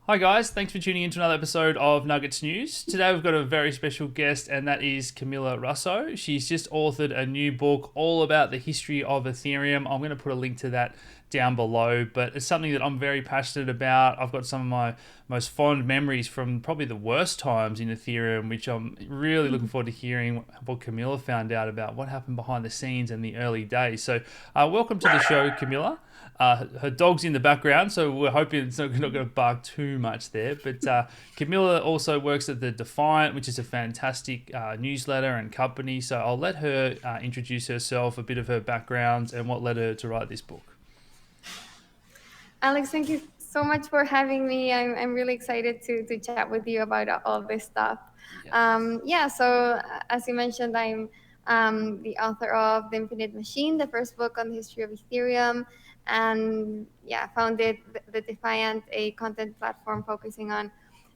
Hi guys, thanks for tuning in to another episode of Nuggets News. Today we've got a very special guest, and that is Camila Russo. She's just authored a new book all about the history of Ethereum. I'm going to put a link to that down below, but it's something that I'm very passionate about. I've got some of my most fond memories from probably the worst times in Ethereum, which I'm really looking forward to hearing what Camila found out about what happened behind the scenes in the early days. So welcome to the show, Camila. Her dog's in the background, so we're hoping it's not going to bark too much there. But Camila also works at the Defiant, which is a fantastic newsletter and company. So I'll let her introduce herself, a bit of her background, and what led her to write this book. Alex, thank you so much for having me. I'm really excited to chat with you about all this stuff. So as you mentioned, I'm the author of The Infinite Machine, the first book on the history of Ethereum, and founded the Defiant, a content platform focusing on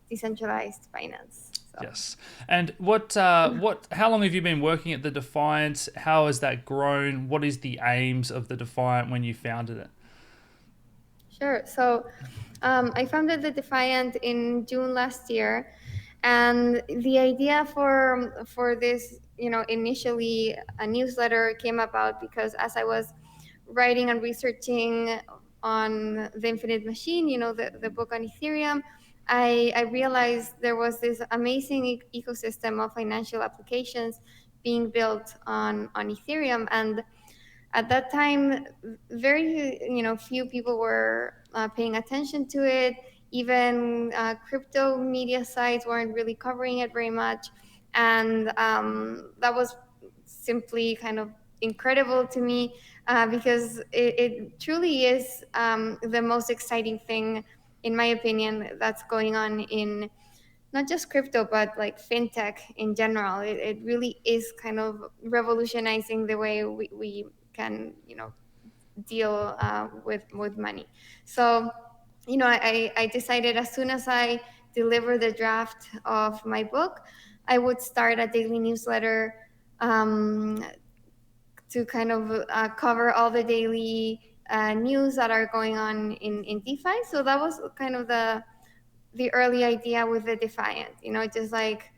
decentralized finance. So. Yes. And how long have you been working at the Defiant? How has that grown? What is the aims of the Defiant when you founded it? Sure. So I founded the Defiant in June last year, and the idea for this, initially a newsletter came about because as I was writing and researching on the Infinite Machine, the book on Ethereum, I realized there was this amazing ecosystem of financial applications being built on Ethereum, and at that time, very few people were paying attention to it. Even crypto media sites weren't really covering it very much, and that was simply kind of incredible to me because it truly is the most exciting thing, in my opinion, that's going on in not just crypto, but like fintech in general. It really is kind of revolutionizing the way we can, deal with money. So, I decided as soon as I deliver the draft of my book, I would start a daily newsletter to kind of cover all the daily news that are going on in DeFi. So that was kind of the early idea with the Defiant, just like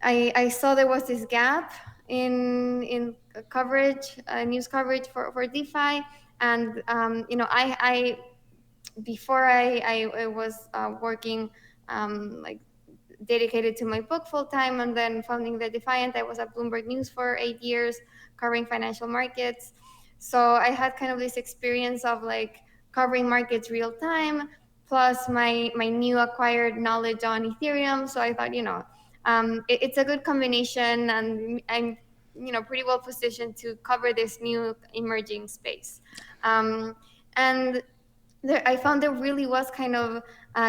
I saw there was this gap in coverage, news coverage for DeFi, and I before I was working like dedicated to my book full time, and then founding the Defiant. I was at Bloomberg News for 8 years, covering financial markets. So I had kind of this experience of like covering markets real time, plus my new acquired knowledge on Ethereum. So I thought, it's a good combination, and I'm pretty well positioned to cover this new emerging space. And I found there really was kind of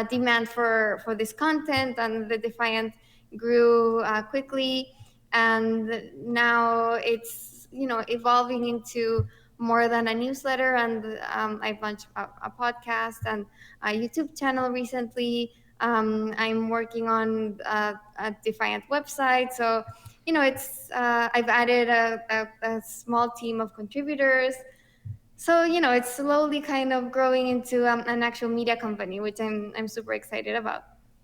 demand for this content, and the Defiant grew quickly, and now it's evolving into more than a newsletter. And I've launched a podcast and a YouTube channel recently. I'm working on a Defiant website, so it's I've added a small team of contributors. So it's slowly kind of growing into an actual media company, which I'm super excited about.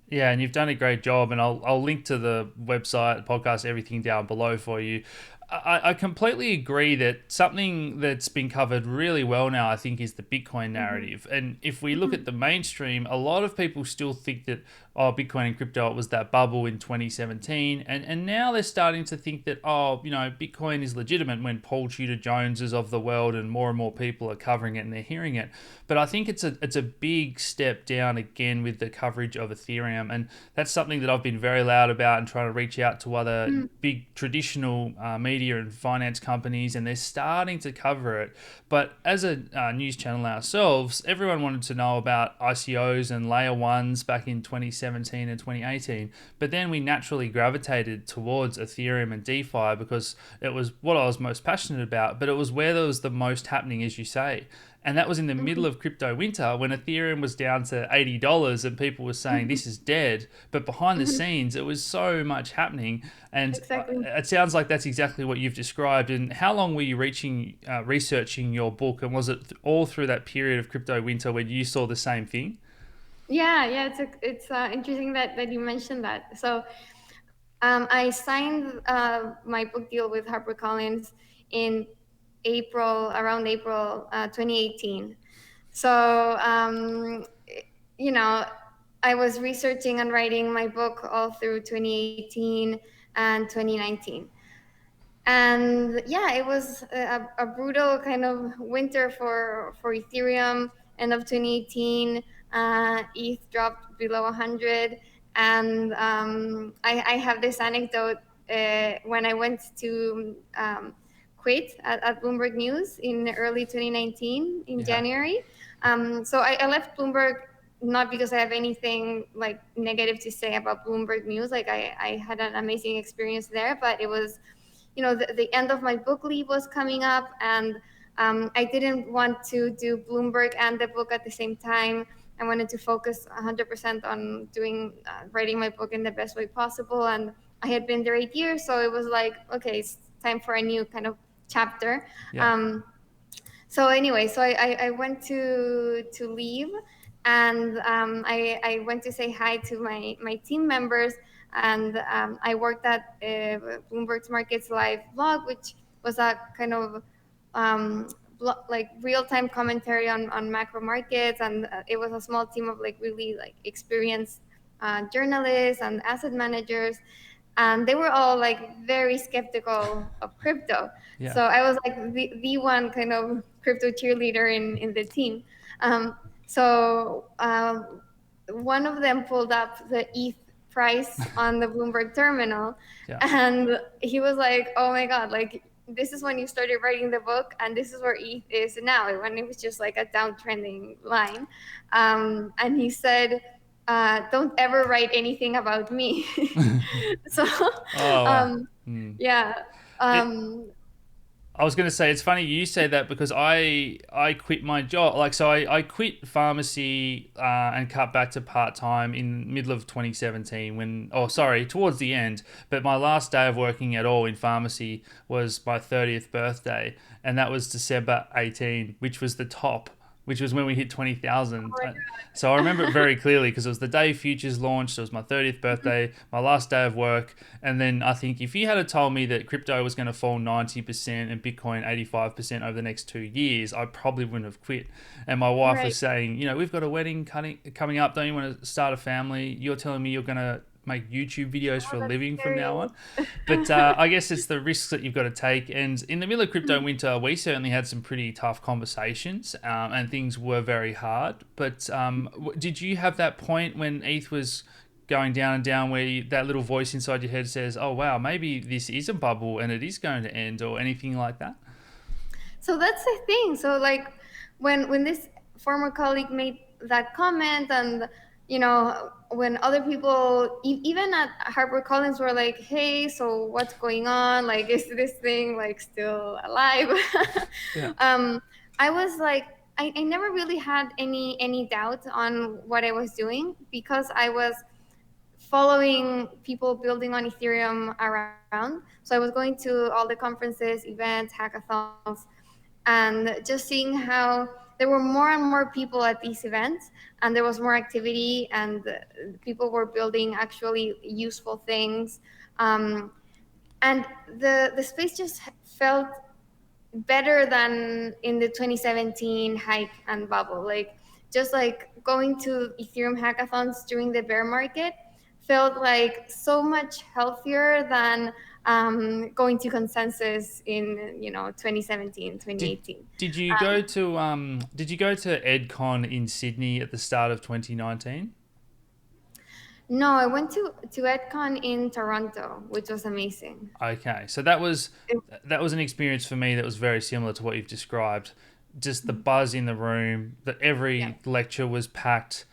Yeah, and you've done a great job, and I'll link to the website, podcast, everything down below for you. I completely agree that something that's been covered really well now, I think, is the Bitcoin narrative. And if we look at the mainstream, a lot of people still think that, Bitcoin and crypto, it was that bubble in 2017. And now they're starting to think that, Bitcoin is legitimate when Paul Tudor Joneses of the world and more people are covering it and they're hearing it. But I think it's a big step down again with the coverage of Ethereum. And that's something that I've been very loud about and trying to reach out to other big traditional media and finance companies, and they're starting to cover it. But as a news channel ourselves, everyone wanted to know about ICOs and layer ones back in 2017 and 2018. But then we naturally gravitated towards Ethereum and DeFi because it was what I was most passionate about, but it was where there was the most happening, as you say. And that was in the middle of crypto winter when Ethereum was down to $80 and people were saying this is dead. But behind the scenes, it was so much happening. And Exactly. it sounds like that's exactly what you've described. And how long were you researching your book? And was it all through that period of crypto winter when you saw the same thing? Yeah. It's interesting that you mentioned that. So I signed my book deal with HarperCollins in around April 2018. So, you know, I was researching and writing my book all through 2018 and 2019. And yeah, it was a brutal kind of winter for Ethereum. End of 2018, ETH dropped below 100. And I have this anecdote when I went to quit at Bloomberg News in early 2019 in Yeah. January. So I left Bloomberg not because I have anything like negative to say about Bloomberg News. Like I had an amazing experience there, but it was, the end of my book leave was coming up, and I didn't want to do Bloomberg and the book at the same time. I wanted to focus 100% on doing writing my book in the best way possible, and I had been there 8 years, so it was like, okay, it's time for a new kind of chapter. Yeah. Um, so anyway, so I went to leave, and I went to say hi to my team members, and I worked at Bloomberg's Markets Live blog, which was a kind of like real-time commentary on macro markets, and it was a small team of like really like experienced journalists and asset managers, and they were all like very skeptical of crypto. Yeah. So I was like the one kind of crypto cheerleader in the team. So one of them pulled up the ETH price on the Bloomberg terminal, Yeah. and he was like, "Oh my God! Like this is when you started writing the book, and this is where ETH is now." When it was just like a downtrending line, and he said, "Don't ever write anything about me." So, Oh wow. um, Hmm. yeah, It um, I was going to say it's funny you say that because I quit my job, like, so I quit pharmacy and cut back to part-time in middle of 2017 when, oh sorry, towards the end, but my last day of working at all in pharmacy was my 30th birthday, and that was December 18, which was the top, which was when we hit 20,000. So I remember it very clearly because it was the day futures launched. It was my 30th birthday, my last day of work. And then I think if you had told me that crypto was going to fall 90% and Bitcoin 85% over the next 2 years, I probably wouldn't have quit. And my wife right. was saying, we've got a wedding coming up. Don't you want to start a family? You're telling me you're going to make YouTube videos Oh, for a that's living from now scary. on. But I guess it's the risks that you've got to take. And in the middle of crypto winter, we certainly had some pretty tough conversations, and things were very hard. But did you have that point when ETH was going down and down where that little voice inside your head says, oh, wow, maybe this is a bubble and it is going to end, or anything like that? So that's the thing. So like when this former colleague made that comment, and when other people even at HarperCollins were like, "Hey, so what's going on? Like, is this thing like still alive?" Yeah. um, I was like, I never really had any doubt on what I was doing because I was following people building on Ethereum around. So I was going to all the conferences, events, hackathons, and just seeing how there were more and more people at these events, and there was more activity, and people were building actually useful things. Um, and the space just felt better than in the 2017 hype and bubble. Like just like going to Ethereum hackathons during the bear market felt like so much healthier than going to consensus in 2017, Did 2018. did you go to EdCon in Sydney at the start of 2019? No, I went to EdCon in Toronto, which was amazing. Okay, so that was It, that was an experience for me that was very similar to what you've described. Just the buzz in the room, that yeah. every lecture was packed.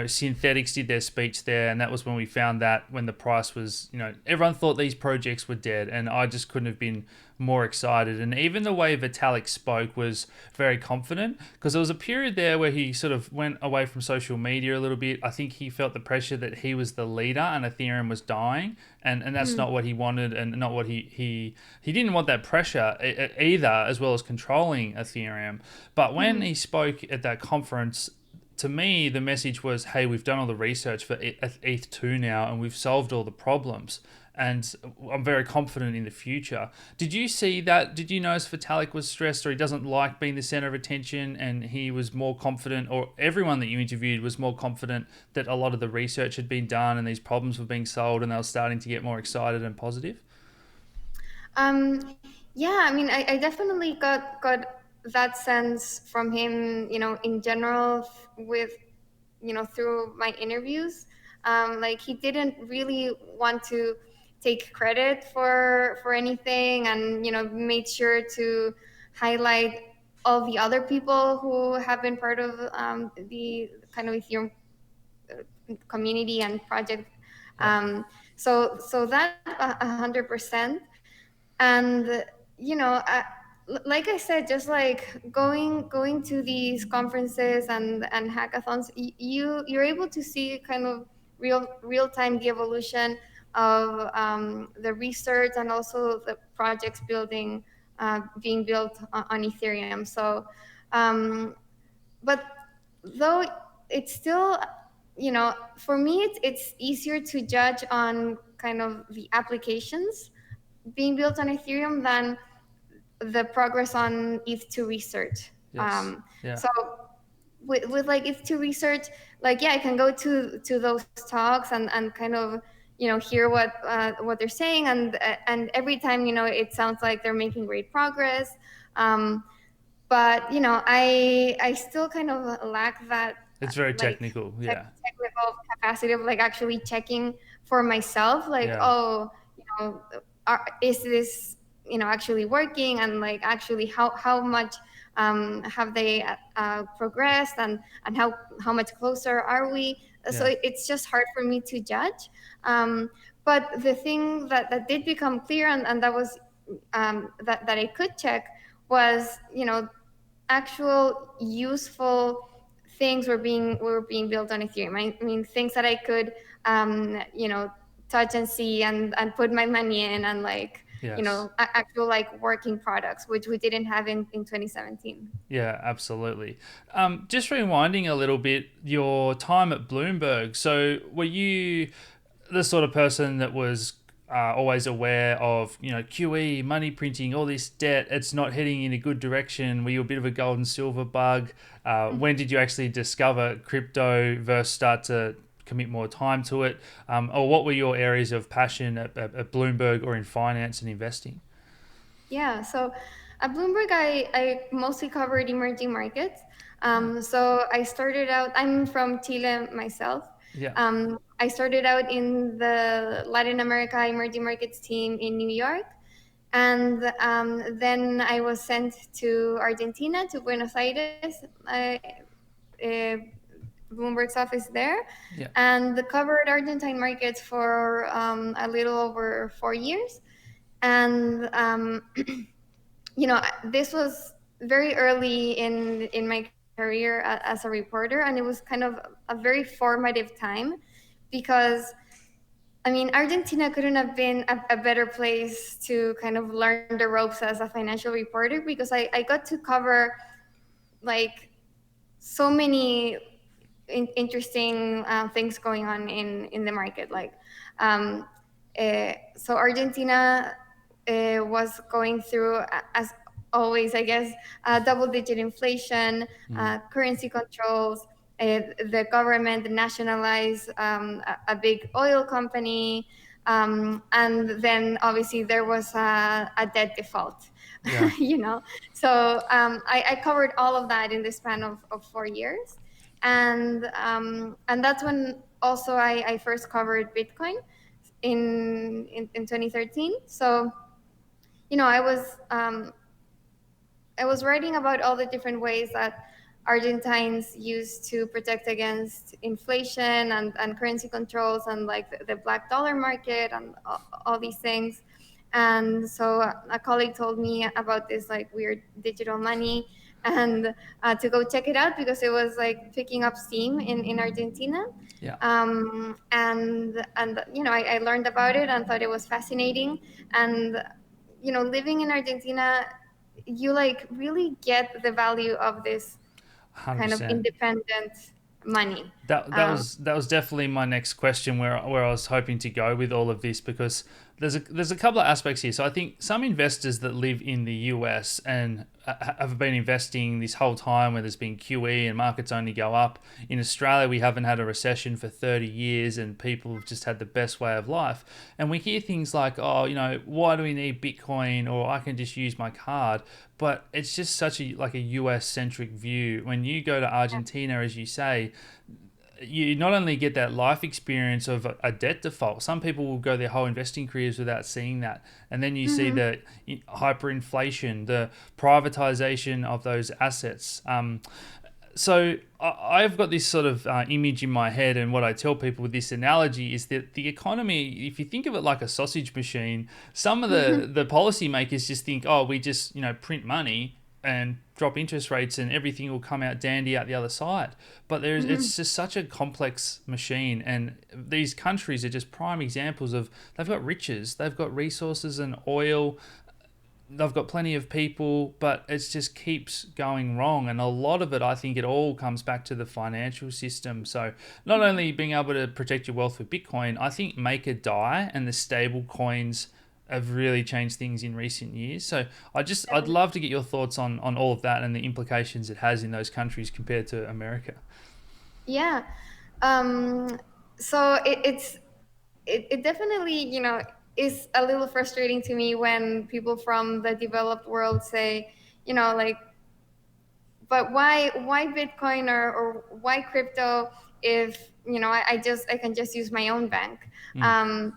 Synthetics did their speech there, and that was when we found that when the price was, everyone thought these projects were dead, and I just couldn't have been more excited. And even the way Vitalik spoke was very confident because there was a period there where he sort of went away from social media a little bit. I think he felt the pressure that he was the leader and Ethereum was dying, and that's not what he wanted, and not what he didn't want that pressure either, as well as controlling Ethereum. But when he spoke at that conference, to me, the message was, hey, we've done all the research for ETH 2 now and we've solved all the problems. And I'm very confident in the future. Did you see that? Did you notice Vitalik was stressed, or he doesn't like being the center of attention, and he was more confident, or everyone that you interviewed was more confident that a lot of the research had been done and these problems were being solved and they were starting to get more excited and positive? Yeah, I mean, I definitely got that sense from him, in general, with, through my interviews. Like, he didn't really want to take credit for anything, and made sure to highlight all the other people who have been part of the kind of Ethereum community and project. Yeah. So that 100%. And like I said, just like going to these conferences and hackathons, you're able to see kind of real time the evolution of the research, and also the projects being built on Ethereum. So but though it's still, for me, it's easier to judge on kind of the applications being built on Ethereum than the progress on ETH2 research. Yes. Yeah. So with like ETH2 research, like, yeah, I can go to those talks and kind of hear what they're saying, and every time it sounds like they're making great progress. But I still kind of lack that It's very like technical. Yeah. technical capacity of like actually checking for myself, like, Yeah. oh, is this actually working, and like actually how much have they progressed, and how much closer are we. So Yeah. it's just hard for me to judge. um, but the thing that did become clear, and that was that I could check, was actual useful things were being built on Ethereum. I mean, things that I could touch and see, and put my money in, and like Yes. actual like working products, which we didn't have in 2017. Yeah, absolutely. Just rewinding a little bit, your time at Bloomberg. So, were you the sort of person that was always aware of, QE, money printing, all this debt? It's not heading in a good direction. Were you a bit of a gold and silver bug? When did you actually discover crypto versus start to commit more time to it? Or what were your areas of passion at Bloomberg or in finance and investing? Yeah, so at Bloomberg, I mostly covered emerging markets. So I started out, I'm from Chile myself. Yeah. I started out in the Latin America emerging markets team in New York. And then I was sent to Argentina, to Buenos Aires, uh, Bloomberg's office there, Yeah. and covered Argentine markets for a little over 4 years. And this was very early in my career as a reporter, and it was kind of a very formative time, because I mean, Argentina couldn't have been a better place to kind of learn the ropes as a financial reporter, because I got to cover like so many interesting things going on in the market. Like, so Argentina was going through, as always, I guess, double-digit inflation, Mm. currency controls. The government nationalized a big oil company, and then obviously there was a debt default. Yeah. you know, so I covered all of that in the span of 4 years, and that's when also I first covered Bitcoin in 2013. So I was writing about all the different ways that Argentines use to protect against inflation and currency controls, and like the black dollar market, and all these things. And so a colleague told me about this like weird digital money, and to go check it out, because it was like picking up steam in Argentina. Yeah. And I learned about it and thought it was fascinating. And living in Argentina, you like really get the value of this kind of 100%. independent. money. That was definitely my next question, where I was hoping to go with all of this, because there's a couple of aspects here. So I think some investors that live in the US and have been investing this whole time where there's been QE and markets only go up. In Australia, we haven't had a recession for 30 years and people have just had the best way of life. And we hear things like, oh, why do we need Bitcoin, or I can just use my card. But it's just such a US centric view. When you go to Argentina, as you say, you not only get that life experience of a debt default. Some people will go their whole investing careers without seeing that, and then you see the hyperinflation, the privatization of those assets. So I've got this sort of image in my head, and what I tell people with this analogy is that the economy, if you think of it like a sausage machine, some of the policymakers just think, oh, we just print money and drop interest rates and everything will come out dandy out the other side. But it's just such a complex machine, and these countries are just prime examples of, they've got riches, they've got resources and oil, they've got plenty of people, but it just keeps going wrong. And a lot of it, I think it all comes back to the financial system. So not only being able to protect your wealth with Bitcoin, I think make or die and the stable coins have really changed things in recent years. So I'd love to get your thoughts on all of that and the implications it has in those countries compared to America. Yeah. So it definitely, is a little frustrating to me when people from the developed world say, like, but why Bitcoin, or why crypto, if I can just use my own bank. um,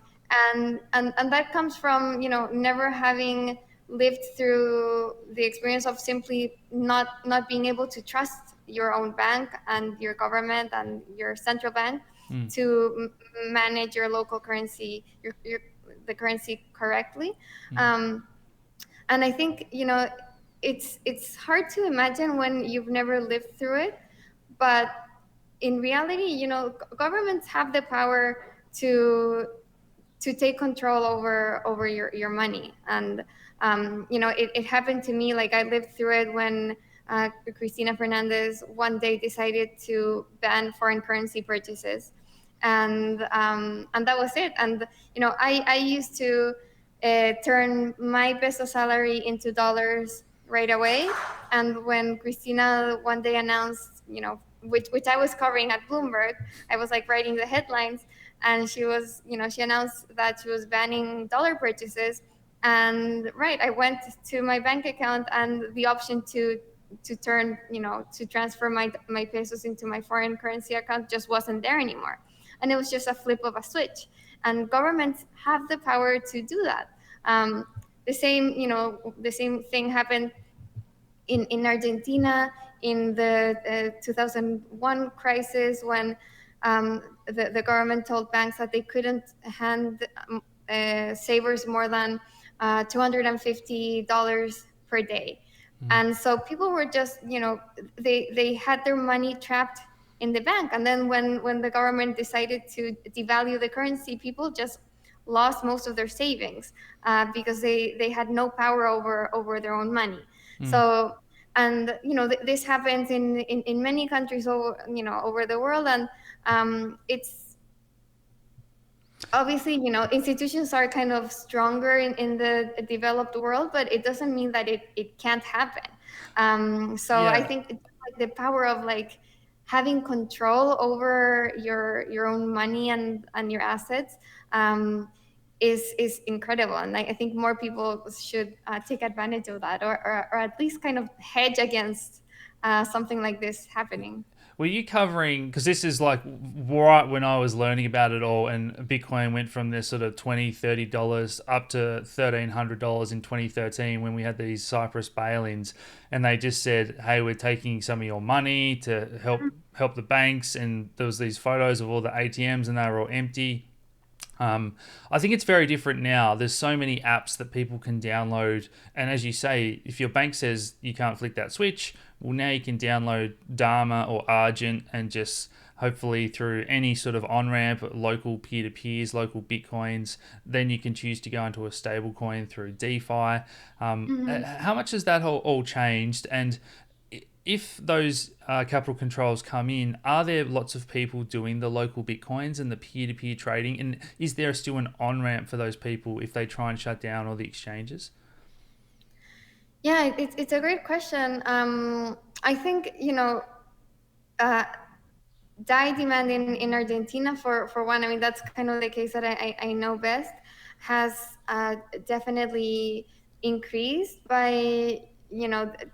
and that comes from never having lived through the experience of simply not being able to trust your own bank and your government and your central bank to manage your local currency, the currency correctly. um, and I think it's hard to imagine when you've never lived through it, but in reality, governments have the power to take control over your money. And it happened to me. Like, I lived through it when Cristina Fernandez one day decided to ban foreign currency purchases, and that was it. And I used to turn my peso salary into dollars right away. And when Cristina one day announced, which I was covering at Bloomberg, I was like writing the headlines, and she announced that she was banning dollar purchases. And right, I went to my bank account, and the option to transfer my pesos into my foreign currency account just wasn't there anymore. And it was just a flip of a switch. And governments have the power to do that. The same thing happened in Argentina in the 2001 crisis, when the government told banks that they couldn't hand savers more than $250 per day. And so people were just, they had their money trapped in the bank. And then when the government decided to devalue the currency, people just lost most of their savings because they had no power over their own money. So, and this happens in many countries over the world. And it's obviously, institutions are kind of stronger in the developed world, but it doesn't mean that it can't happen. So I Yeah. think it's like the power of like having control over your own money and your assets is incredible. And I think more people should take advantage of that, or at least kind of hedge against something like this happening. Were you covering, because this is like right when I was learning about it all, and Bitcoin went from this sort of $20-$30 up to $1,300 in 2013 when we had these Cyprus bail-ins, and they just said, hey, we're taking some of your money to help the banks, and there was these photos of all the ATMs and they were all empty. I think it's very different now. There's so many apps that people can download, and as you say, if your bank says you can't flick that switch, well, now you can download Dharma or Argent, and just hopefully through any sort of on-ramp, local peer-to-peers, local Bitcoins, then you can choose to go into a stable coin through DeFi. How much has that all changed? And if those capital controls come in, are there lots of people doing the local bitcoins and the peer-to-peer trading? And is there still an on-ramp for those people if they try and shut down all the exchanges? Yeah, it's a great question. I think, uh, DAI demand in Argentina, for one, I mean, that's kind of the case that I know best, has definitely increased by,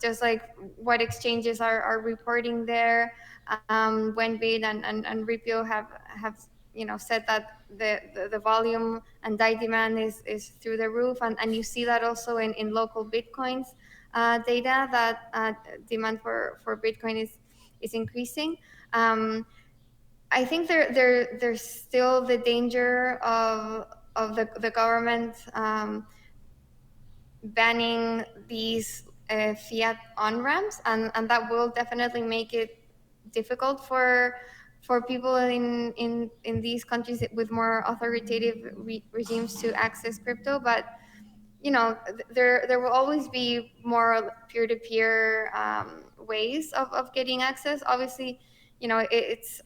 just like what exchanges are reporting there. Wenbit and Ripio have said that the volume and DAI demand is through the roof. And you see that also in local Bitcoins data, that demand for Bitcoin is increasing. Um, I think there's still the danger of the government banning these fiat on ramps, and that will definitely make it difficult for people in these countries with more authoritative regimes to access crypto. But there will always be more peer-to-peer ways of getting access. Obviously, it's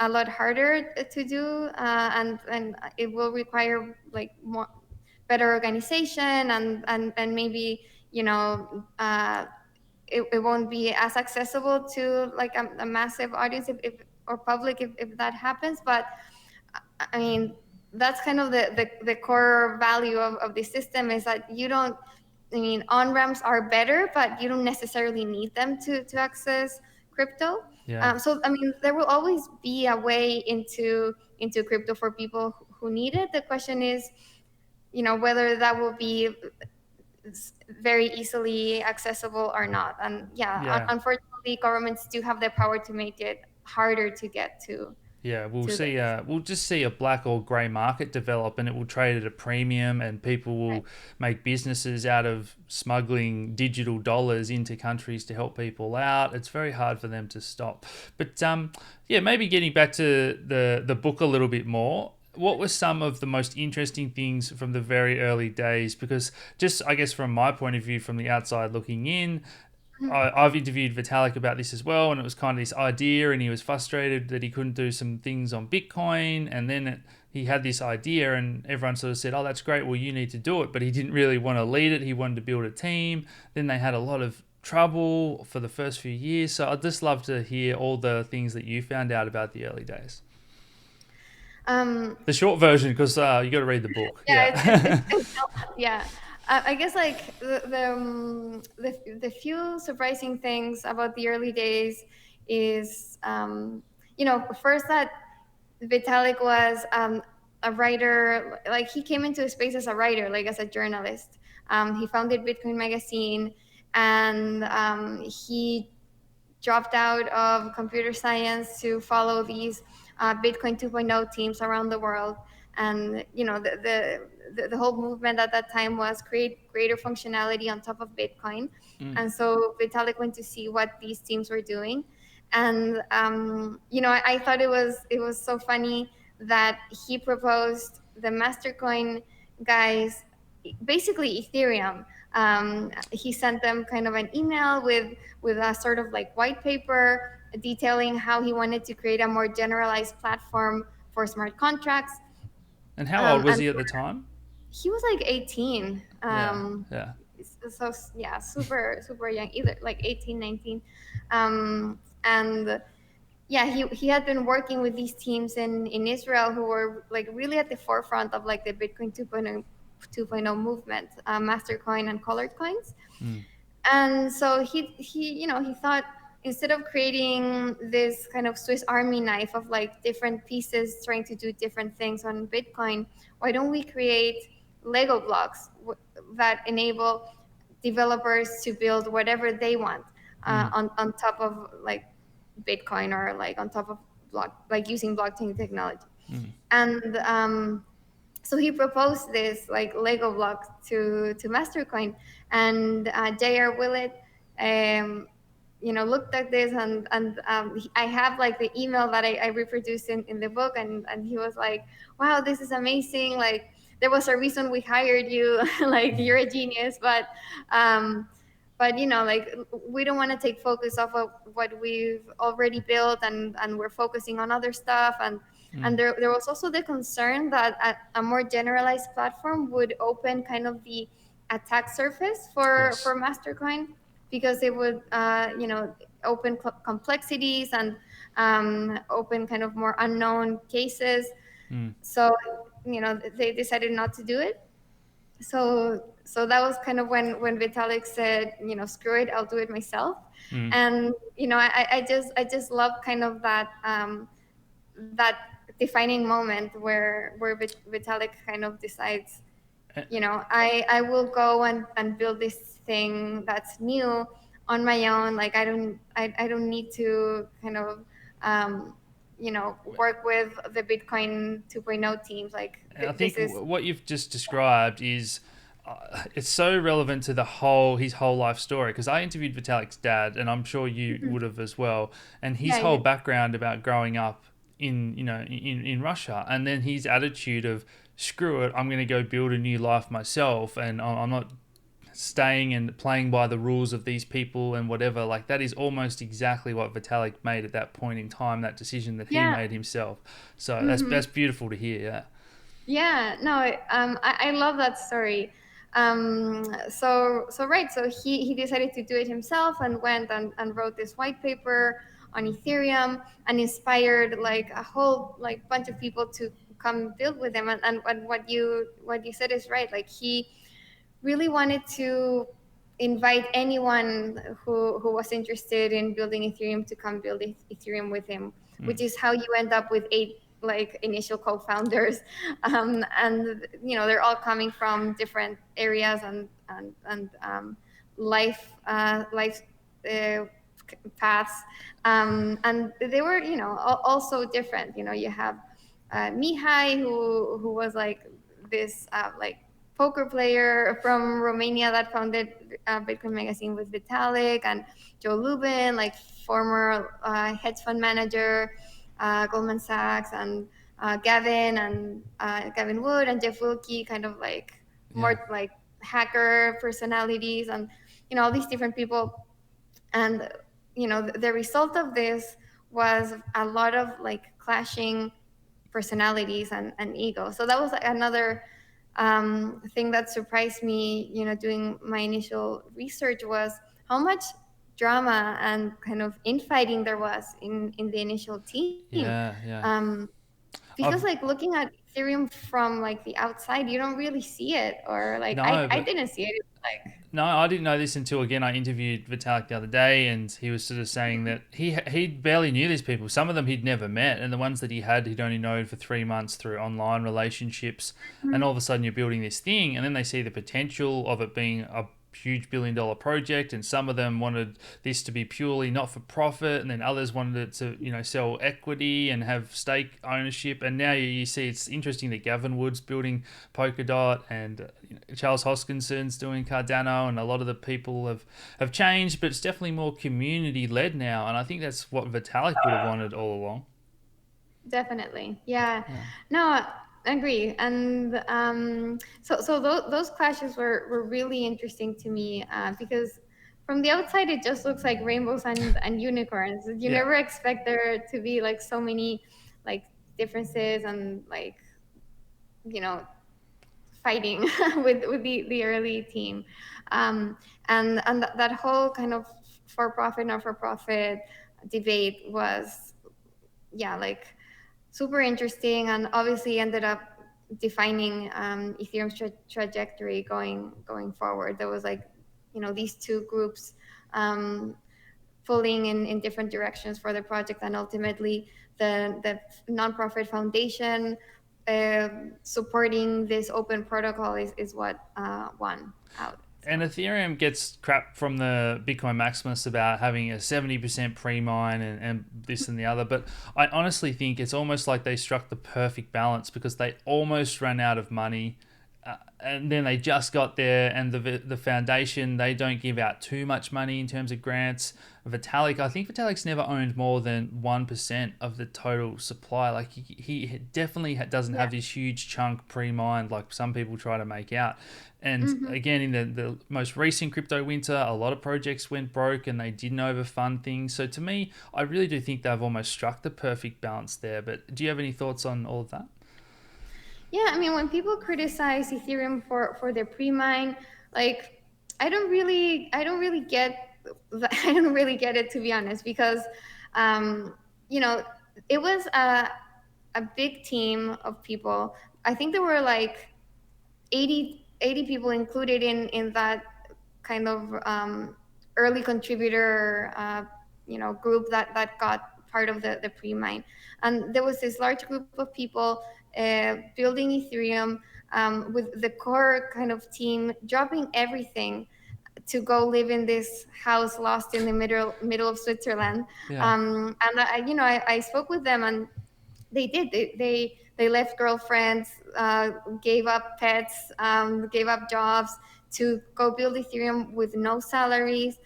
a lot harder to do, and it will require like more better organization, and maybe it won't be as accessible to like a massive audience, if or public, if that happens. But I mean, that's kind of the core value of the system, is that you don't, I mean, on ramps are better, but you don't necessarily need them to access crypto. Yeah. So I mean, there will always be a way into crypto for people who need it. The question is, whether that will be very easily accessible or not. And yeah, Yeah. unfortunately, governments do have the power to make it harder to get Yeah, we'll to see. this. We'll just see a black or grey market develop, and it will trade at a premium, and people Right. will make businesses out of smuggling digital dollars into countries to help people out. It's very hard for them to stop. But yeah, maybe getting back to the book a little bit more. What were some of the most interesting things from the very early days? Because just, I guess, from my point of view, from the outside looking in, I've interviewed Vitalik about this as well, and it was kind of this idea, and he was frustrated that he couldn't do some things on Bitcoin, and then he had this idea, and everyone sort of said, "Oh, that's great. Well, you need to do it," but he didn't really want to lead it. He wanted to build a team. Then they had a lot of trouble for the first few years. So I'd just love to hear all the things that you found out about the early days. Um, The short version, because you got to read the book. yeah, Yeah. yeah. I guess like the few surprising things about the early days is, first, that Vitalik was a writer. Like, he came into space as a writer, like as a journalist. He founded Bitcoin Magazine, and he dropped out of computer science to follow these Bitcoin 2.0 teams around the world. And the whole movement at that time was create greater functionality on top of Bitcoin. Mm. And so Vitalik went to see what these teams were doing, and I thought it was so funny that he proposed the Mastercoin guys basically Ethereum. He sent them kind of an email with a sort of like white paper detailing how he wanted to create a more generalized platform for smart contracts. And how old was And he at the time? he was like 18. Yeah. Yeah. So yeah, super super young, either like 18, 19. And yeah, he had been working with these teams in Israel, who were like really at the forefront of like the Bitcoin 2.0 movement, Mastercoin and colored coins. Mm. And so he thought, instead of creating this kind of Swiss Army knife of like different pieces trying to do different things on Bitcoin, why don't we create Lego blocks that enable developers to build whatever they want Mm. on top of like Bitcoin, or like on top of like using blockchain technology. Mm. And so he proposed this like Lego block to Mastercoin, and J.R. Willett, looked at this, and I have like the email that I reproduced in the book, and he was like, "Wow, this is amazing! Like, there was a reason we hired you. Like, you're a genius." But but like we don't want to take focus off of what we've already built, and we're focusing on other stuff. And there was also the concern that a more generalized platform would open kind of the attack surface Yes. for Mastercoin, because it would open complexities, and open kind of more unknown cases. Mm. So they decided not to do it. So that was kind of when Vitalik said, screw it, I'll do it myself. Mm. And I just love kind of that defining moment where Vitalik kind of decides, I will go and build this thing that's new on my own. Like I don't need to kind of work with the Bitcoin 2.0 teams. Like I this think is. what you've just described is it's so relevant to his whole life story, because I interviewed Vitalik's dad, and I'm sure you would have as well, and his Yeah, whole yeah. background about growing up in Russia, and then his attitude of screw it, I'm going to go build a new life myself, and I'm not staying and playing by the rules of these people and whatever. Like, that is almost exactly what Vitalik made at that point in time, that decision that he Yeah. made himself. So Hmm. that's beautiful to hear. Yeah. Yeah, no, I love that story. So right, so he decided to do it himself, and went and wrote this white paper on Ethereum, and inspired like a whole like bunch of people to come build with him. And what you said is right. Like he really wanted to invite anyone who was interested in building Ethereum to come build Ethereum with him, which is how you end up with 8 like initial co-founders. And they're all coming from different areas and life uh, paths. And they were also different. You have Mihai, who was like this like poker player from Romania that founded Bitcoin Magazine with Vitalik, and Joe Lubin, like former hedge fund manager, Goldman Sachs, and Gavin Wood and Jeff Wilkie, kind of like Yeah. more like hacker personalities, and all these different people. And the result of this was a lot of like clashing personalities and ego. So that was another thing that surprised me, doing my initial research, was how much drama and kind of infighting there was in the initial team. Yeah. Yeah. Um, because I've like looking at Ethereum from like the outside, you don't really see it, or like I, no, I but didn't see it. It was like. no, I didn't know this until, again, I interviewed Vitalik the other day, and he was sort of saying that he barely knew these people. Some of them he'd never met, and the ones that he had, he'd only known for 3 months through online relationships. And all of a sudden, you're building this thing, and then they see the potential of it being a huge billion-dollar project, and some of them wanted this to be purely not for profit, and then others wanted it to sell equity and have stake ownership. And now you see, it's interesting that Gavin Wood's building Polkadot, and Charles Hoskinson's doing Cardano, and a lot of the people have changed, but it's definitely more community led now, and I think that's what Vitalik would have wanted all along. Definitely. Yeah. Yeah. No, I agree. And so those clashes were really interesting to me, because from the outside, it just looks like rainbows and unicorns. You Yeah. never expect there to be like so many like differences, and like, you know, fighting with the early team. Um, and that whole kind of for profit, not for profit debate was, yeah, like super interesting, and obviously ended up defining Ethereum's trajectory going forward. There was like, these two groups um, pulling in different directions for the project, and ultimately the nonprofit foundation supporting this open protocol is what won out. And So. Ethereum gets crap from the Bitcoin Maximalists about having a 70% pre-mine and this and the other. But I honestly think it's almost like they struck the perfect balance, because they almost ran out of money And then they just got there, and the foundation, they don't give out too much money in terms of grants. Vitalik, I think Vitalik's never owned more than 1% of the total supply. Like he definitely doesn't Yeah. have this huge chunk pre-mined like some people try to make out. And Hmm. again, in the most recent crypto winter, a lot of projects went broke and they didn't overfund things. So to me, I really do think they've almost struck the perfect balance there. But do you have any thoughts on all of that? Yeah, I mean, when people criticize Ethereum for their pre-mine, like I don't really get, I don't really get it, to be honest, because, um, you know, it was a big team of people. I think there were like 80 people included in that kind of early contributor, group that got part of the pre-mine. And there was this large group of people building Ethereum, with the core kind of team dropping everything to go live in this house lost in the middle of Switzerland. Yeah. And I spoke with them, and they did. They left girlfriends, gave up pets, gave up jobs to go build Ethereum with no salaries,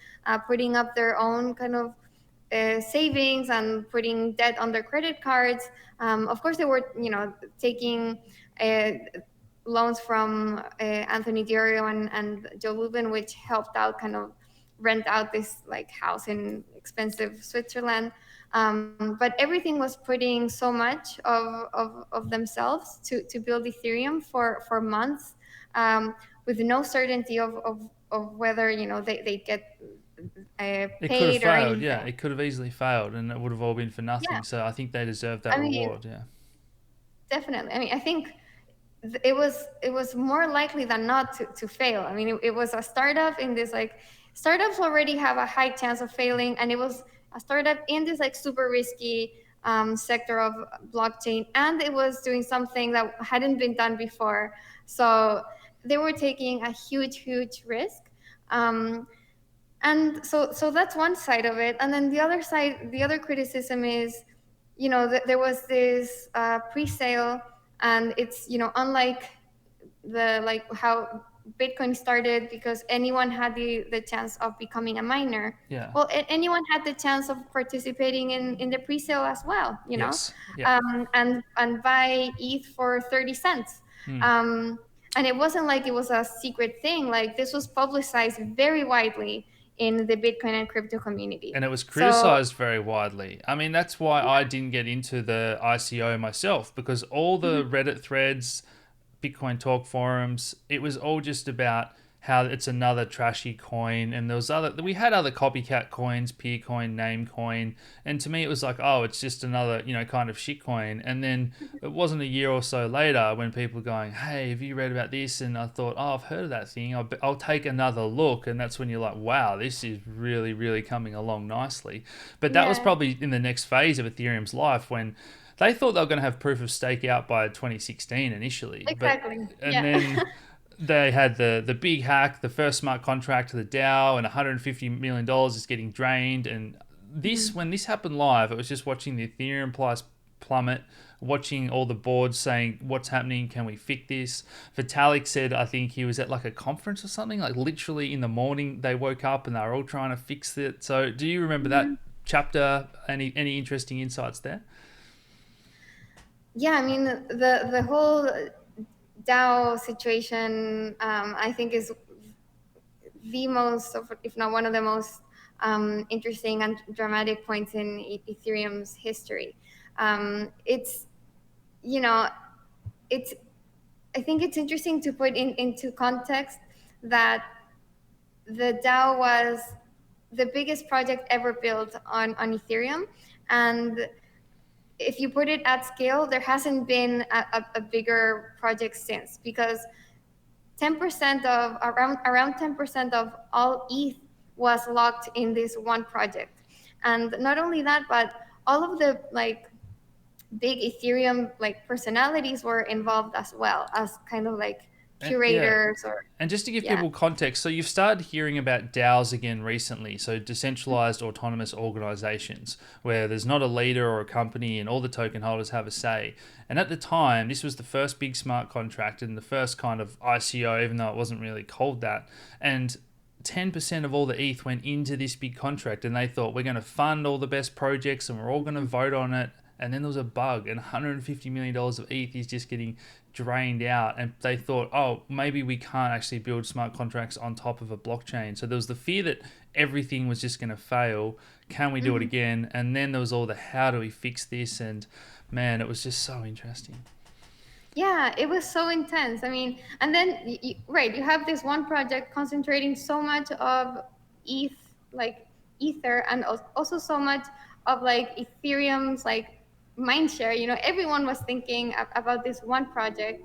putting up their own kind of savings and putting debt on their credit cards. Of course, they were, taking uh, loans from Anthony Diorio and Joe Lubin, which helped out kind of rent out this like house in expensive Switzerland. But everything was putting so much of themselves to build Ethereum for months, with no certainty of whether they get It could have paid or failed, yeah. anything. It could have easily failed, and it would have all been for Yeah, nothing. So I think they deserve that I mean, reward, yeah. definitely. I mean, I think it was more likely than not to fail. I mean, it was a startup in this like startups already have a high chance of failing, and it was a startup in this like super risky sector of blockchain, and it was doing something that hadn't been done before. So they were taking a huge risk. Um, and so that's one side of it, and then the other side, the other criticism is, there was this pre-sale, and it's, unlike the like how Bitcoin started, because anyone had the chance of becoming a miner. Yeah. Well, anyone had the chance of participating in the pre-sale as well, Yes. Yeah. and buy ETH for 30 cents. Hmm. um, and it wasn't like it was a secret thing. Like, this was publicized very widely in the Bitcoin and crypto community. And it was So criticized very widely. I mean, that's why I didn't get into the ICO myself, because all the mhm, Reddit threads, Bitcoin talk forums, it was all just about how it's another trashy coin, and there was other we had other copycat coins, peer coin, name coin, and to me it was like, oh, it's just another kind of shit coin. And then it wasn't a year or so later when people were going, hey, have you read about this? And I thought, oh, I've heard of that thing. I'll take another look, and that's when you're like, wow, this is really coming along nicely. But that was yeah, probably in the next phase of Ethereum's life when they thought they were going to have proof of stake out by 2016 initially, but exactly. and Yeah. then they had the big hack, the first smart contract to the DAO, and $150 million is getting drained. And this, Mhm. when this happened live, it was just watching the Ethereum price plummet, watching all the boards saying, "What's happening? Can we fix this?" Vitalik said, I think he was at like a conference or something, like literally in the morning they woke up and they were all trying to fix it. So, do you remember that Mhm. chapter? Any interesting insights there? Yeah, I mean, the whole DAO situation, I think, is the most, if not one of the most interesting and dramatic points in Ethereum's history. It's, you know, it's. I think it's interesting to put into context that the DAO was the biggest project ever built on Ethereum, and if you put it at scale, there hasn't been a bigger project since, because 10% of around 10% of all ETH was locked in this one project. And not only that, but all of the like big Ethereum like personalities were involved as well as kind of like Yeah. curators or And just to give yeah. people context, so you've started hearing about DAOs again recently, so decentralized autonomous organizations, where there's not a leader or a company and all the token holders have a say. And at the time, this was the first big smart contract and the first kind of ICO, even though it wasn't really called that. And 10% of all the ETH went into this big contract, and they thought we're going to fund all the best projects and we're all going to vote on it. And then there was a bug, and $150 million of ETH is just getting drained out. And they thought, oh, maybe we can't actually build smart contracts on top of a blockchain. So there was the fear that everything was just going to fail. Can we do it again? And then there was all the how do we fix this? And man, it was just so interesting. Yeah, it was so intense. I mean, and then right, you have this one project concentrating so much of ETH, like Ether, and also so much of like Ethereum's like mindshare. You know, everyone was thinking about this one project,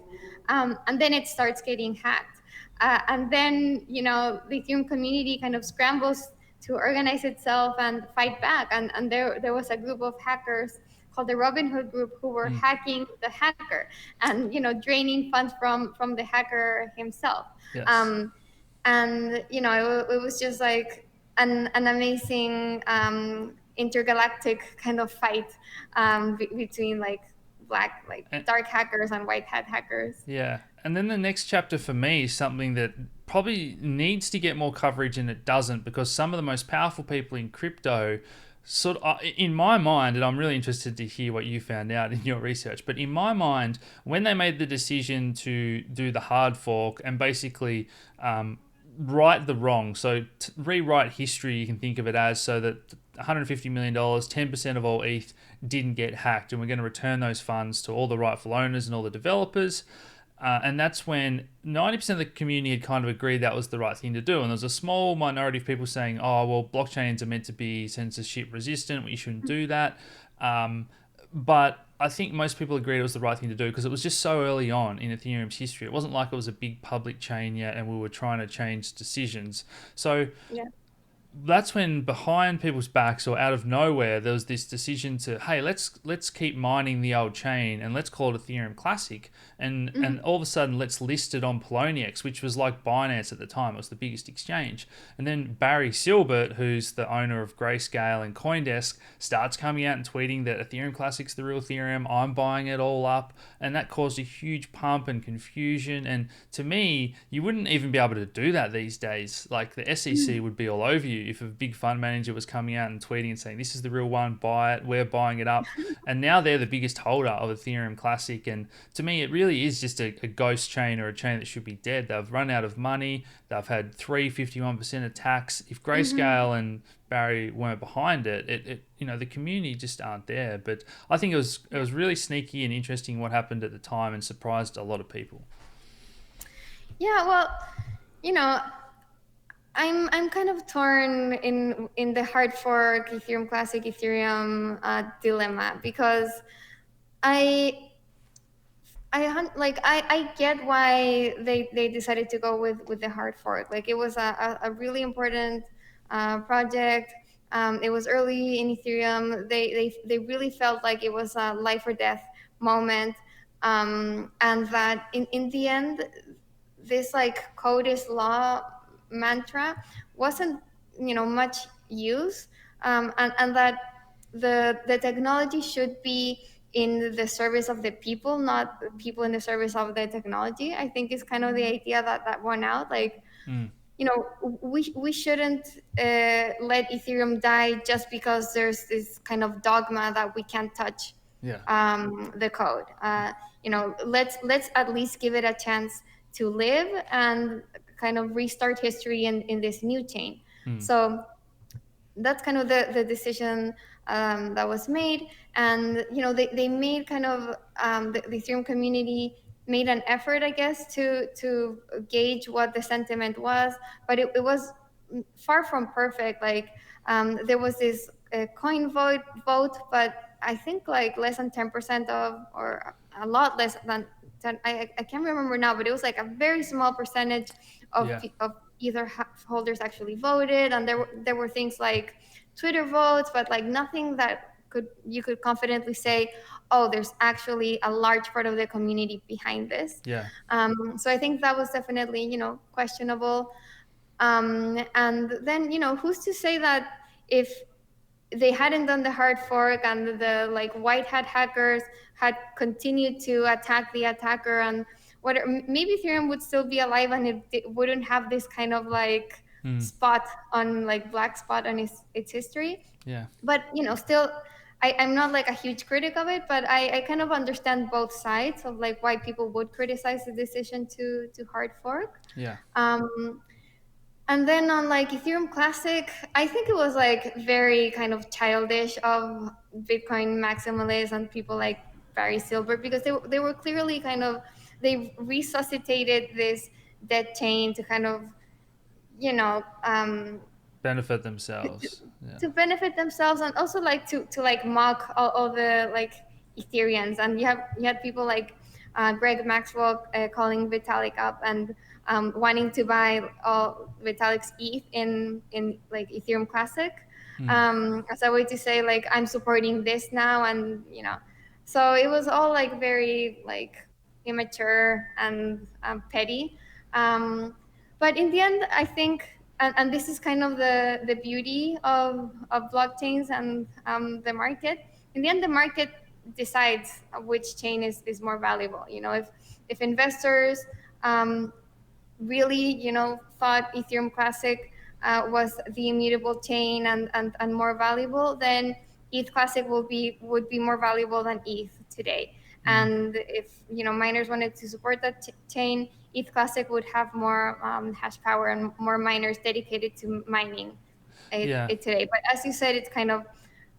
and then it starts getting hacked, and then the Ethereum community kind of scrambles to organize itself and fight back, and there was a group of hackers called the Robin Hood group who were hacking the hacker and draining funds from the hacker himself. Yes. um, and it was just like an amazing intergalactic kind of fight between like black, like And, dark hackers and white hat hackers. yeah. And then the next chapter for me is something that probably needs to get more coverage and it doesn't, because some of the most powerful people in crypto sort of, in my mind, and I'm really interested to hear what you found out in your research, but in my mind, when they made the decision to do the hard fork and basically right the wrong, so rewrite history, you can think of it as, so that $150 million, 10% of all ETH didn't get hacked, and we're going to return those funds to all the rightful owners and all the developers. And that's when 90% of the community had kind of agreed that was the right thing to do. And there was a small minority of people saying, oh, well, blockchains are meant to be censorship resistant. We shouldn't do that. But I think most people agreed it was the right thing to do because it was just so early on in Ethereum's history. It wasn't like it was a big public chain yet and we were trying to change decisions. So Yeah. that's when behind people's backs or out of nowhere there was this decision to, hey, let's keep mining the old chain and let's call it Ethereum Classic, and all of a sudden let's list it on Poloniex, which was like Binance at the time. It was the biggest exchange. And then Barry Silbert, who's the owner of Grayscale and Coindesk, starts coming out and tweeting that Ethereum Classic's the real Ethereum, I'm buying it all up, and that caused a huge pump and confusion. And to me, you wouldn't even be able to do that these days. Like the SEC would be all over you if a big fund manager was coming out and tweeting and saying, this is the real one, buy it, we're buying it up. And now they're the biggest holder of Ethereum Classic. And to me, it really is just a ghost chain or a chain that should be dead. They've run out of money. They've had 51% of tax. If Grayscale and Barry weren't behind it, the community just aren't there. But I think it was really sneaky and interesting what happened at the time and surprised a lot of people. Yeah, well, I'm kind of torn in the hard fork Ethereum Classic Ethereum dilemma, because I I get why they decided to go with the hard fork. Like, it was a really important project. It was early in Ethereum. They really felt like it was a life or death moment, and that in the end, this like code is law mantra wasn't much use, and that the technology should be in the service of the people, not people in the service of the technology. I think is kind of the idea that won out. Like, we shouldn't let Ethereum die just because there's this kind of dogma that we can't touch Yeah. the code. Let's at least give it a chance to live and kind of restart history in this new chain. So that's kind of the decision that was made. And they made kind of the Ethereum community made an effort, I guess, to gauge what the sentiment was, but it was far from perfect. Like, there was this coin vote, but I think like less than 10% of, or a lot less than 10, I can't remember now, but it was like a very small percentage of Yeah. of Ether holders actually voted. And there were things like Twitter votes, but like nothing that you could confidently say, oh, there's actually a large part of the community behind this. Yeah. So I think that was definitely, questionable. And then, who's to say that if they hadn't done the hard fork and the like white hat hackers had continued to attack the attacker, and what maybe Ethereum would still be alive, and it wouldn't have this kind of like Mm. spot on like black spot on its history. Yeah. But still, I'm not like a huge critic of it, but I kind of understand both sides of like why people would criticize the decision to hard fork. Yeah. And then on like Ethereum Classic, I think it was like very kind of childish of Bitcoin maximalists and people like Barry Silver, because they were clearly kind of, they resuscitated this dead chain to kind of, you know, Benefit themselves. Yeah. to benefit themselves, and also like to like mock all the like Ethereans. And you had people like Greg Maxwell calling Vitalik up and wanting to buy all Vitalik's ETH in like Ethereum Classic, Mm. as a way to say like I'm supporting this now, and so it was all like very like immature and petty. But in the end, I think, and this is kind of the beauty of blockchains and the market. In the end, the market decides which chain is more valuable. If investors really, thought Ethereum Classic was the immutable chain and more valuable, then ETH Classic would be more valuable than ETH today. Mm. And if miners wanted to support that chain, ETH Classic would have more hash power and more miners dedicated to mining Yeah. it today. But as you said, it's kind of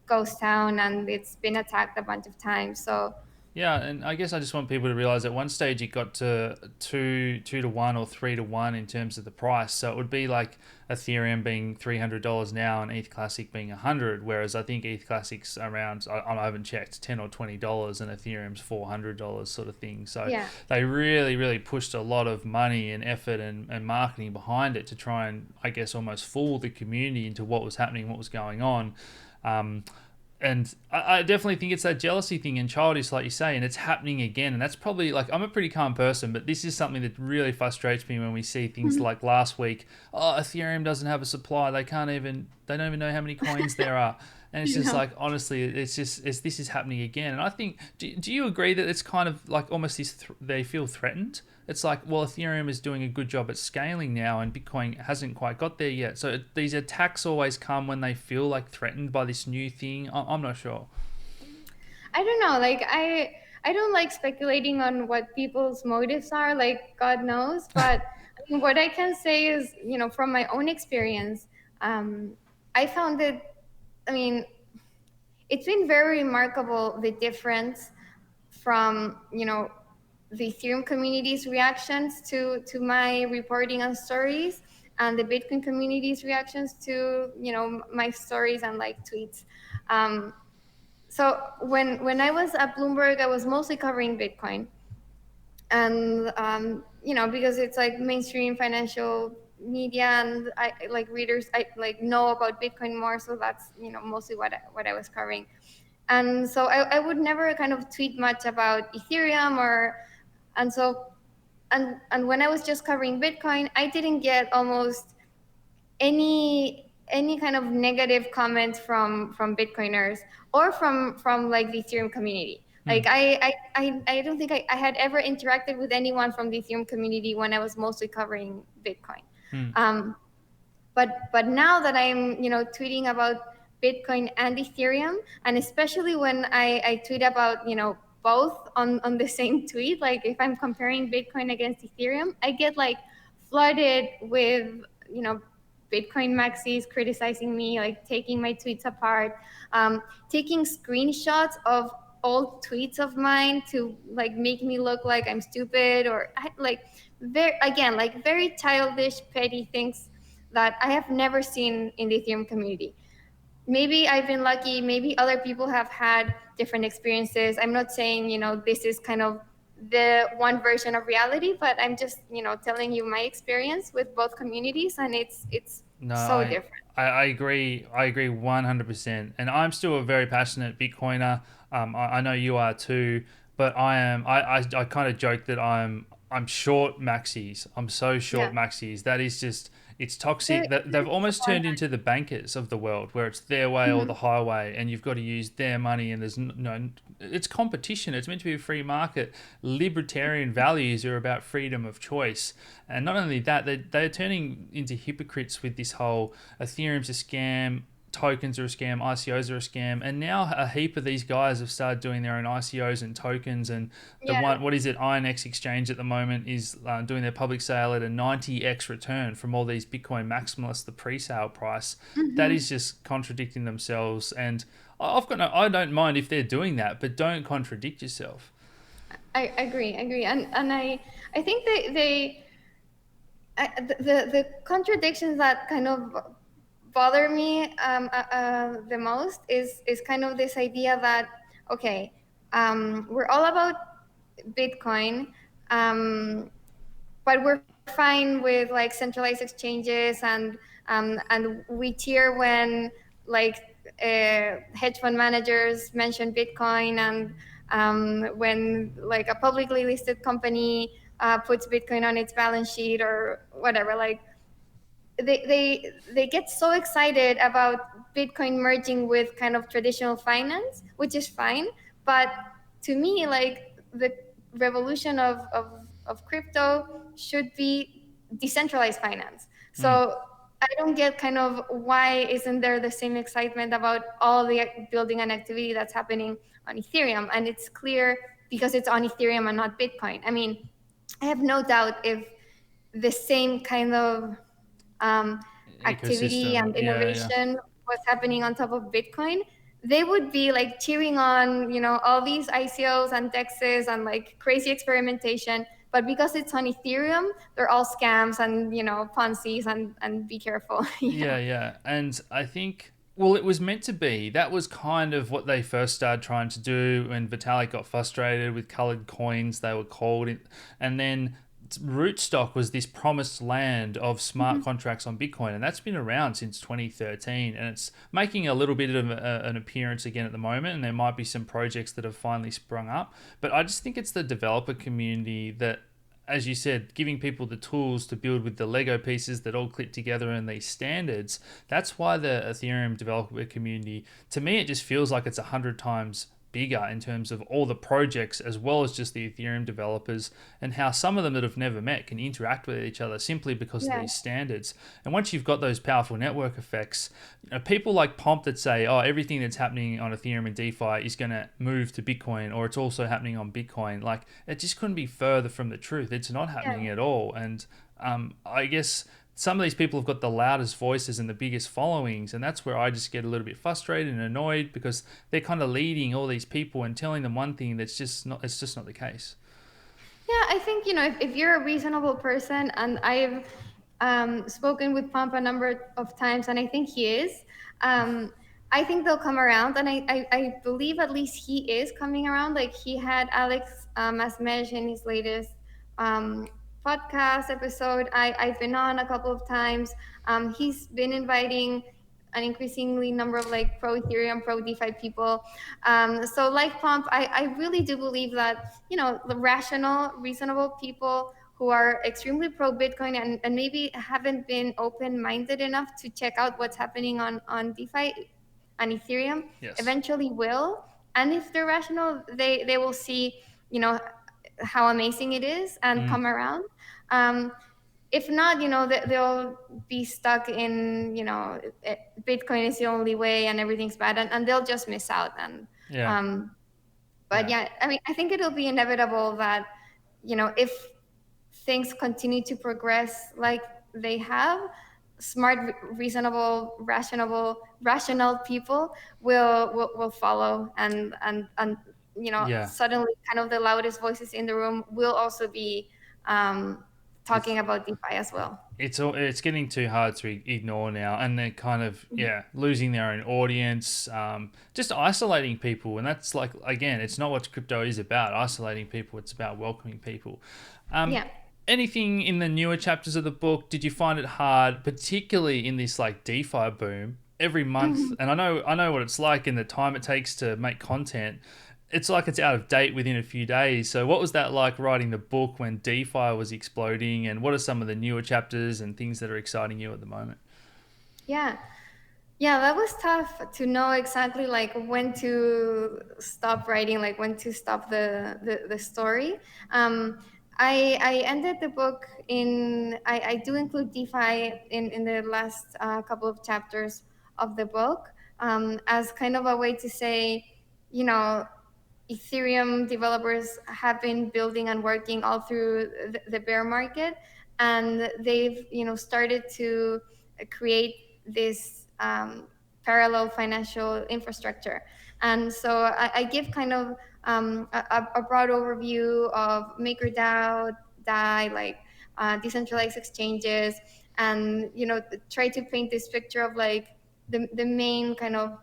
ghost town and it's been attacked a bunch of times. So Yeah, and I guess I just want people to realize at one stage it got to two to one or 3 to 1 in terms of the price. So it would be like Ethereum being $300 now and ETH Classic being 100, whereas I think ETH Classic's around, I haven't checked, $10 or $20, and Ethereum's $400 sort of thing. So yeah. they really, really pushed a lot of money and effort and marketing behind it to try and, I guess, almost fool the community into what was happening, what was going on. And I definitely think it's that jealousy thing and childish, like you say, and it's happening again. And that's probably like, I'm a pretty calm person, but this is something that really frustrates me when we see things like last week. Oh, Ethereum doesn't have a supply. They don't even know how many coins there are. And it's just like, honestly, this is happening again. And I think, do you agree that it's kind of like almost they feel threatened? It's like, well, Ethereum is doing a good job at scaling now and Bitcoin hasn't quite got there yet. So these attacks always come when they feel like threatened by this new thing. I'm not sure. I don't know. Like I don't like speculating on what people's motives are. Like God knows. But I mean, what I can say is, from my own experience, I found it. I mean, it's been very remarkable the difference from the Ethereum community's reactions to my reporting and stories, and the Bitcoin community's reactions to my stories and like tweets. So when I was at Bloomberg, I was mostly covering Bitcoin, and because it's like mainstream financial media, and I like readers, I like know about Bitcoin more, so that's mostly what I was covering. And so I would never kind of tweet much about Ethereum, and so and when I was just covering Bitcoin, I didn't get almost any kind of negative comments from Bitcoiners or from like the Ethereum community. Hmm. Like I don't think I had ever interacted with anyone from the Ethereum community when I was mostly covering Bitcoin. Hmm. But now that I'm tweeting about Bitcoin and Ethereum, and especially when I tweet about both on the same tweet, like if I'm comparing Bitcoin against Ethereum, I get like flooded with Bitcoin maxis criticizing me, like taking my tweets apart, taking screenshots of old tweets of mine to like make me look like I'm stupid, or like very childish, petty things that I have never seen in the Ethereum community. Maybe I've been lucky, maybe other people have had different experiences. I'm not saying this is kind of the one version of reality, but I'm just telling you my experience with both communities, and it's No, so I different. I agree. I agree 100%. And I'm still a very passionate Bitcoiner. I know you are too. But I am. I kind of joke that I'm short maxis. I'm so short Yeah. maxis. That is just, it's toxic. That They're they've almost turned into the bankers of the world, where it's their way or the Mhm. highway, and you've got to use their money. And there's no, it's competition. It's meant to be a free market. Libertarian values are about freedom of choice, and not only that, they're turning into hypocrites with this whole Ethereum's a scam, tokens are a scam, ICOs are a scam, and now a heap of these guys have started doing their own ICOs and tokens. And the Yeah. one, what is it, INX Exchange at the moment is doing their public sale at a 90x return from all these Bitcoin maximalists, the pre-sale price. That is Hmm. just contradicting themselves. And I don't mind if they're doing that, but don't contradict yourself. I agree, agree, and I think the contradictions that kind of bother me the most is kind of this idea that okay, we're all about Bitcoin, um, but we're fine with like centralized exchanges, and we cheer when like hedge fund managers mention Bitcoin, and when like a publicly listed company puts Bitcoin on its balance sheet or whatever. Like they get so excited about Bitcoin merging with kind of traditional finance, which is fine. But to me, like the revolution of crypto should be decentralized finance. Mm. So I don't get kind of why isn't there the same excitement about all the building and activity that's happening on Ethereum? And it's clear because it's on Ethereum and not Bitcoin. I mean, I have no doubt if the same kind of um, activity Ecosystem. and Yeah, yeah. innovation was happening on top of Bitcoin, they would be like cheering on, all these ICOs and DEXs and like crazy experimentation. But because it's on Ethereum, they're all scams and, Ponzi's and be careful. Yeah, Yeah. yeah. And I think, well, it was meant to be. That was kind of what they first started trying to do when Vitalik got frustrated with colored coins, they were called. And then Rootstock was this promised land of smart Mhm. contracts on Bitcoin. And that's been around since 2013. And it's making a little bit of an appearance again at the moment. And there might be some projects that have finally sprung up. But I just think it's the developer community that, as you said, giving people the tools to build with the Lego pieces that all click together in these standards. That's why the Ethereum developer community, to me, it just feels like it's 100 times bigger in terms of all the projects as well as just the Ethereum developers, and how some of them that have never met can interact with each other simply because of Yeah. these standards. And once you've got those powerful network effects, people like Pomp that say, oh, everything that's happening on Ethereum and DeFi is going to move to Bitcoin, or it's also happening on Bitcoin. Like, it just couldn't be further from the truth. It's not Yeah. happening at all. And I guess some of these people have got the loudest voices and the biggest followings, and that's where I just get a little bit frustrated and annoyed, because they're kind of leading all these people and telling them one thing that's just not, it's just not the case. Yeah, I think, if you're a reasonable person, and I've spoken with Pomp a number of times, and I think he is, um, I think they'll come around. And I believe at least he is coming around. Like he had Alex Asmej in his latest um, podcast episode. I've been on a couple of times. He's been inviting an increasingly number of like pro Ethereum, pro DeFi people. So like Pomp, I really do believe that, the rational, reasonable people who are extremely pro Bitcoin, and maybe haven't been open minded enough to check out what's happening on DeFi and Ethereum Yes. eventually will. And if they're rational, they will see, you know, how amazing it is and Mm, come around. If not, they'll be stuck in, Bitcoin is the only way and everything's bad, and they'll just miss out. And yeah. um, but Yeah. yeah, I mean, I think it'll be inevitable that, if things continue to progress like they have, smart, reasonable, rational people will follow, and Yeah. suddenly kind of the loudest voices in the room will also be um, It's talking about DeFi as well. it's getting too hard to ignore now, and they're kind of, yeah, losing their own audience, just isolating people. And that's, like, again, it's not what crypto is about, isolating people. It's about welcoming people. um Yeah. anything in the newer chapters of the book, did you find it hard, particularly in this like DeFi boom? Every month, and I know what it's like and the time it takes to make content. It's like it's out of date within a few days. So, what was that like writing the book when DeFi was exploding? And what are some of the newer chapters and things that are exciting you at the moment? Yeah. Yeah, that was tough to know exactly like when to stop writing, like when to stop the story. Um, I ended the book I do include DeFi in the last couple of chapters of the book, as kind of a way to say, you know, Ethereum developers have been building and working all through the bear market, and they've started to create this parallel financial infrastructure. And so I give kind of a broad overview of MakerDAO, DAI, like decentralized exchanges, and try to paint this picture of like the main kind of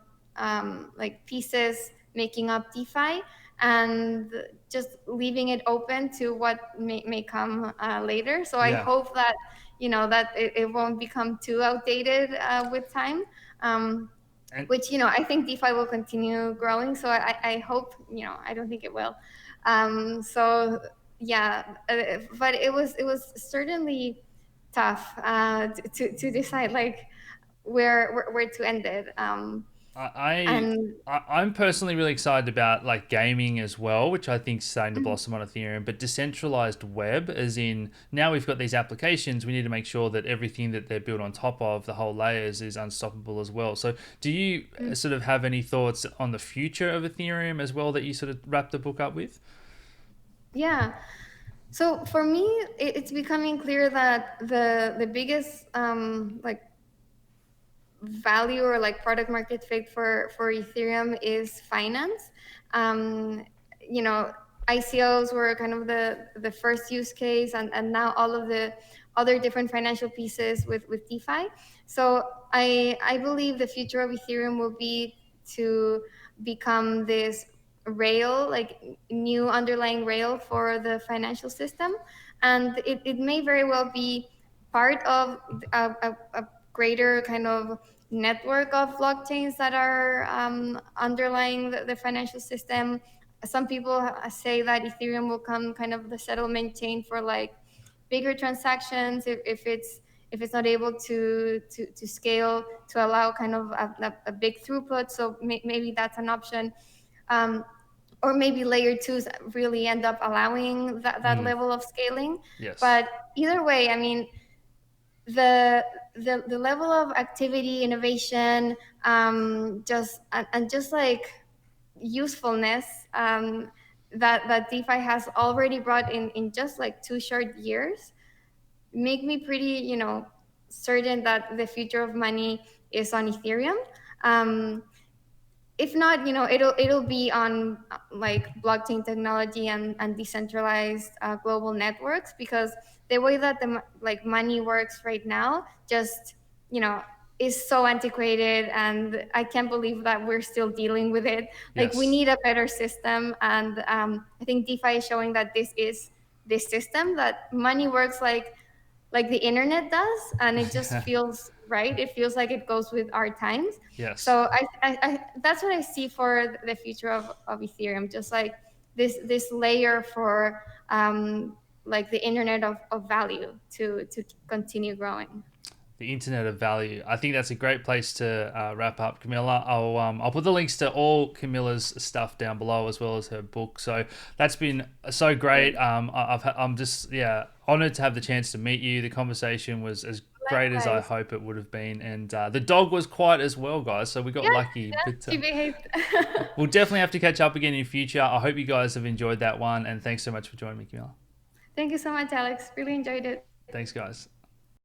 like pieces making up DeFi, and just leaving it open to what may come later. So I Yeah, hope that that it won't become too outdated with time. Um, and which I think DeFi will continue growing. So I hope I don't think it will. So yeah, but it was certainly tough to decide like where to end it. I, And I'm personally really excited about like gaming as well, which I think is starting to mhm, blossom on Ethereum. But decentralized web, as in now we've got these applications, we need to make sure that everything that they're built on top of, the whole layers, is unstoppable as well. So, do you mm, sort of have any thoughts on the future of Ethereum as well that you sort of wrap the book up with? yeah. So for me, it's becoming clear that the biggest like value or like product market fit for Ethereum is finance. Um, you know, ICOs were kind of the first use case, and now all of the other different financial pieces with DeFi. So I believe the future of Ethereum will be to become this rail, like new underlying rail for the financial system, and it may very well be part of a greater kind of network of blockchains that are underlying the financial system. Some people say that Ethereum will come kind of the settlement chain for like bigger transactions if it's not able to scale to allow kind of a big throughput. So maybe that's an option. Um, or maybe layer twos really end up allowing that Mm, level of scaling. yes. But either way, I mean, the level of activity, innovation, just and just like usefulness that DeFi has already brought in just like 2 short years make me pretty certain that the future of money is on Ethereum. Um, if not, it'll be on like blockchain technology and decentralized global networks, because the way that the like money works right now just you know is so antiquated, and I can't believe that we're still dealing with it. Like, we Yes. need a better system, and I think DeFi is showing that this is this system, that money works like the internet does, and it just feels right. It feels like it goes with our times. Yes. So I that's what I see for the future of Ethereum, just like this layer for like the internet of value to continue growing. The internet of value. I think that's a great place to wrap up, Camilla. I'll put the links to all Camilla's stuff down below as well as her book. So that's been so great. I'm just honored to have the chance to meet you. The conversation was as great as I Likewise. hope it would have been, and the dog was quiet as well, guys. So we got Yeah, lucky, yeah, but. she behaved. We'll definitely have to catch up again in future. I hope you guys have enjoyed that one, and thanks so much for joining me, Camilla. Thank you so much, Alex. Really enjoyed it. Thanks, guys.